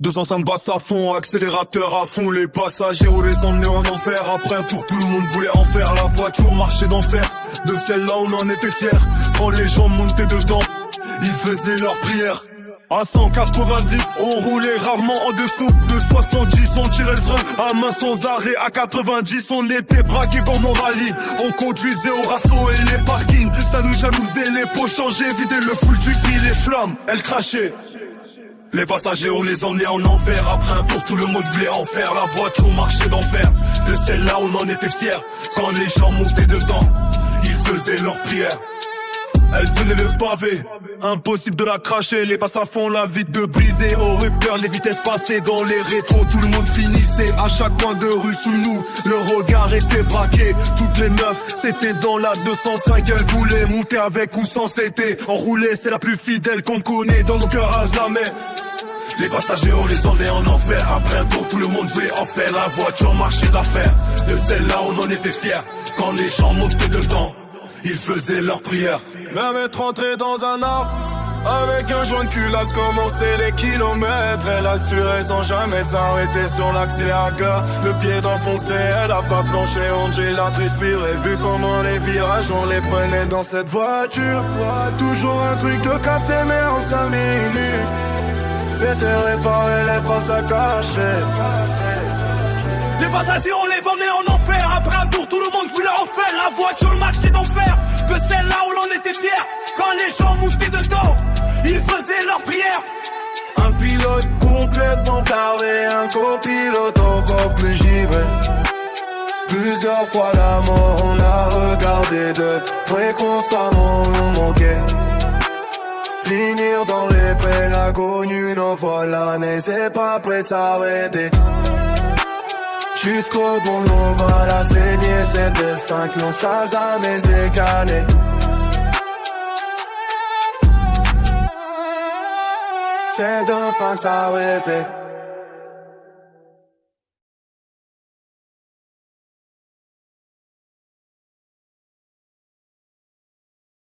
205 basses à fond, accélérateur à fond. Les passagers, on les emmenait en enfer. Après un tour, tout le monde voulait en faire. La voiture marchait d'enfer. De celle-là, on en était fiers. Quand les gens montaient dedans, ils faisaient leur prière. À 190, on roulait rarement en dessous de 70, on tirait le frein à main sans arrêt. À 90, on était braqués comme au rallye. On conduisait au rassaut et les parkings, ça nous jalousait, les pots changeaient, vidaient le full du prix, les flammes, elles crachaient. Les passagers, on les emmenait en enfer. Après un tour, tout le monde voulait en faire. La voiture marchait d'enfer. De celle-là, on en était fiers. Quand les gens montaient dedans, ils faisaient leur prière. Elle tenait le pavé, impossible de la cracher. Les passes à fond, la vitre de briser. Au rupteur, les vitesses passaient dans les rétros. Tout le monde finissait à chaque coin de rue sous nous. Le regard était braqué, toutes les meufs, c'était dans la 205. Elles voulaient monter avec ou sans, c'était enroulé. C'est la plus fidèle qu'on connaît dans nos cœurs à jamais. Les passagers, on les emmenait en enfer. Après un tour, tout le monde voulait en faire. La voiture marchait d'affaire. De celle-là, on en était fiers. Quand les gens montaient dedans, ils faisaient leur prière. Même être rentré dans un arbre avec un joint de culasse, commencer les kilomètres. Elle assurait sans jamais s'arrêter sur l'accélérateur. Le pied d'enfoncé, elle a pas flanché. Angel a transpiré, vu comment les virages on les prenait dans cette voiture. Toujours un truc de cassé mais en 5 minutes c'était réparé, les passes à cacher. Les passagers, on les emmenait en enfer. Après un tour, tout le monde voulait en faire. La voiture marchait d'enfer. De celle-là, on en était fiers. Quand les gens montaient dedans, ils faisaient leur prière. Un pilote complètement taré, un copilote encore plus givré. Plusieurs fois la mort, on a regardé de près, constamment on manquait. Finir dans les prés, l'agonie, nos voilà, mais c'est pas prêt de s'arrêter. Jusqu'au bout, on va la saigner, c'était 5, non ça jamais égalé. C'est de fin que ça arrêtait.